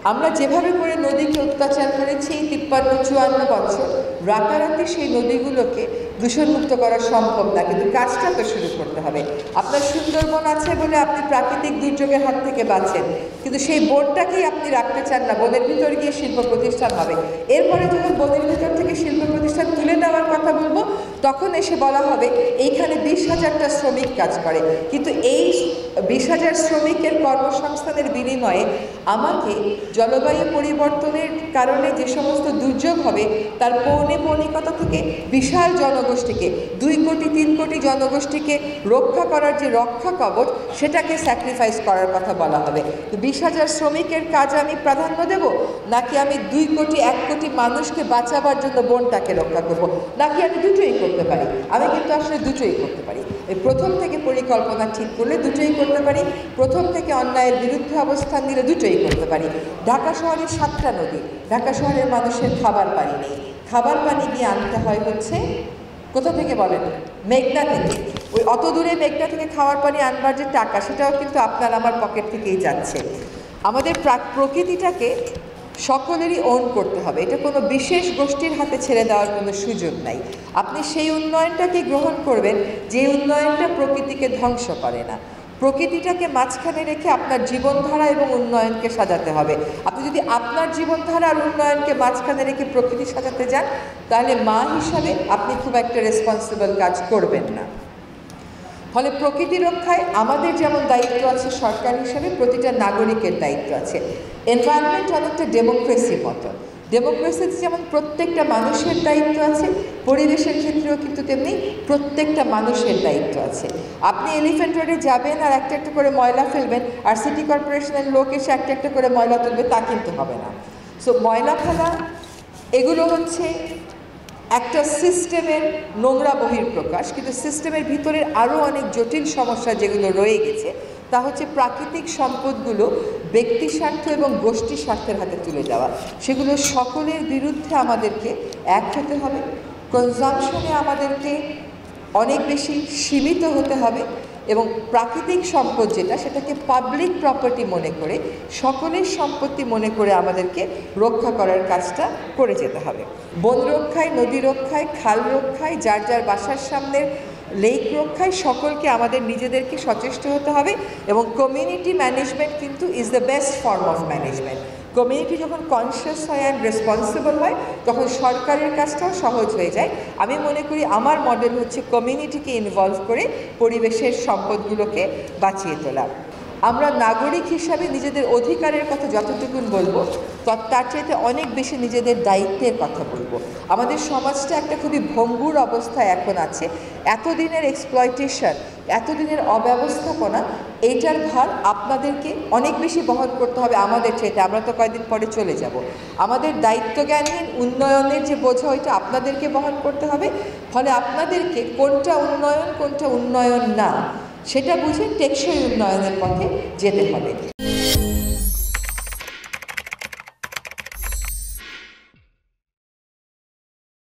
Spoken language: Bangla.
আমরা যেভাবে করে নদীকে অত্যাচার করেছি এই 53-54 বছর, রাতারাতি সেই নদীগুলোকে দূষণমুক্ত করা সম্ভব না, কিন্তু কাজটা তো শুরু করতে হবে। আপনার সুন্দরবন আছে বলে আপনি প্রাকৃতিক দুর্যোগের হাত থেকে বাঁচেন, কিন্তু সেই বনটাকেই আপনি রাখতে চান না, বনের ভিতর গিয়ে শিল্প প্রতিষ্ঠান হবে। এরপরে যখন বনের ভিতর থেকে শিল্প প্রতিষ্ঠান তুলে নেওয়ার কথা বলবো, তখন এসে বলা হবে এইখানে 20,000টা শ্রমিক কাজ করে, কিন্তু এই 20,000 শ্রমিকের কর্মসংস্থানের বিনিময়ে আমাকে জলবায়ু পরিবর্তনের কারণে যে সমস্ত দুর্যোগ হবে তার পৌনিকতা থেকে বিশাল জনগোষ্ঠীকে, 2 কোটি 3 কোটি জনগোষ্ঠীকে রক্ষা করার যে রক্ষা কবচ, সেটাকে স্যাক্রিফাইস করার কথা বলা হবে। তো 20,000 শ্রমিকের কাজ আমি প্রাধান্য দেব, নাকি আমি 2 কোটি 1 কোটি মানুষকে বাঁচাবার জন্য বনটাকে রক্ষা করব, নাকি আমি দুটোই করতে পারি? আমি কিন্তু আসলে দুটোই করতে পারি। এই প্রথম থেকে পরিকল্পনা ঠিক করলে দুটোই করতে পারি, প্রথম থেকে অন্যায়ের বিরুদ্ধে অবস্থান নিলে দুটোই করতে পারি। ঢাকা শহরের 7টা নদী, ঢাকা শহরের মানুষের খাবার পানি নেই, খাবার পানি গিয়ে আনতে হয় হচ্ছে কোথা থেকে বলেন? মেঘনা থেকে। ওই অত দূরে মেঘনা থেকে খাওয়ার পানি আনবার যে টাকা, সেটাও কিন্তু আপনার আমার পকেট থেকেই যাচ্ছে। আমাদের প্রকৃতিটাকে সকলেরই ওন করতে হবে, এটা কোনো বিশেষ গোষ্ঠীর হাতে ছেড়ে দেওয়ার কোনো সুযোগ নাই। আপনি সেই উন্নয়নটাকে গ্রহণ করবেন যে উন্নয়নটা প্রকৃতিকে ধ্বংস করে না। প্রকৃতিটাকে মাঝখানে রেখে আপনার জীবনধারা এবং উন্নয়নকে সাজাতে হবে। আপনি যদি আপনার জীবনধারা আর উন্নয়নকে মাঝখানে রেখে প্রকৃতি সাজাতে যান, তাহলে মা হিসাবে আপনি খুব একটা রেসপন্সিবল কাজ করবেন না। ফলে প্রকৃতি রক্ষায় আমাদের যেমন দায়িত্ব আছে সরকার হিসেবে, প্রতিটা নাগরিকের দায়িত্ব আছে। এনভায়রনমেন্ট অনেকটা ডেমোক্রেসির মতো। ডেমোক্রেসিতে যেমন প্রত্যেকটা মানুষের দায়িত্ব আছে, পরিবেশের ক্ষেত্রেও কিন্তু তেমনি প্রত্যেকটা মানুষের দায়িত্ব আছে। আপনি এলিফ্যান্ট রোডে যাবেন আর একটা একটা করে ময়লা ফেলবেন, আর সিটি কর্পোরেশনের লোক এসে একটা একটা করে ময়লা তুলবে, তা কিন্তু হবে না। সো ময়লা ফেলা এগুলো হচ্ছে একটা সিস্টেমের নোংরা বহিঃপ্রকাশ, কিন্তু সিস্টেমের ভিতরের আরও অনেক জটিল সমস্যা যেগুলো রয়ে গেছে, তা হচ্ছে প্রাকৃতিক সম্পদগুলো ব্যক্তি স্বার্থ এবং গোষ্ঠী স্বার্থের হাতে তুলে দেওয়া। সেগুলো সকলের বিরুদ্ধে আমাদেরকে এক হতে হবে, কনজামশনে আমাদেরকে অনেক বেশি সীমিত হতে হবে, এবং প্রাকৃতিক সম্পদ যেটা, সেটাকে পাবলিক প্রপার্টি মনে করে, সকলের সম্পত্তি মনে করে আমাদেরকে রক্ষা করার কাজটা করে যেতে হবে। বন রক্ষায়, নদী রক্ষায়, খাল রক্ষায়, যার যার বাসার সামনের লেক রক্ষায় সকলকে আমাদের নিজেদেরকে সচেষ্ট হতে হবে। এবং কমিউনিটি ম্যানেজমেন্ট কিন্তু is the best form of management. Community যখন কনসিয়াস হয় অ্যান্ড রেসপন্সিবল হয়, তখন সরকারের কাজটাও সহজ হয়ে যায়। আমি মনে করি আমার মডেল হচ্ছে কমিউনিটিকে ইনভলভ করে পরিবেশের সম্পদগুলোকে বাঁচিয়ে তোলা। আমরা নাগরিক হিসাবে নিজেদের অধিকারের কথা যতটুকুন বলবো, তার চাইতে অনেক বেশি নিজেদের দায়িত্বের কথা বলবো। আমাদের সমাজটা একটা খুবই ভঙ্গুর অবস্থায় এখন আছে। এতদিনের এক্সপ্লয়টেশন, এতদিনের অব্যবস্থাপনা, এইটার ভার আপনাদেরকে অনেক বেশি বহন করতে হবে আমাদের চাইতে। আমরা তো কয়েকদিন পরে চলে যাব। আমাদের দায়িত্বজ্ঞানহীন উন্নয়নের যে বোঝা, ওইটা আপনাদেরকে বহন করতে হবে। ফলে আপনাদেরকে কোনটা উন্নয়ন কোনটা উন্নয়ন না, সেটা বুঝে টেকসই উন্নয়নের পথে যেতে হবে।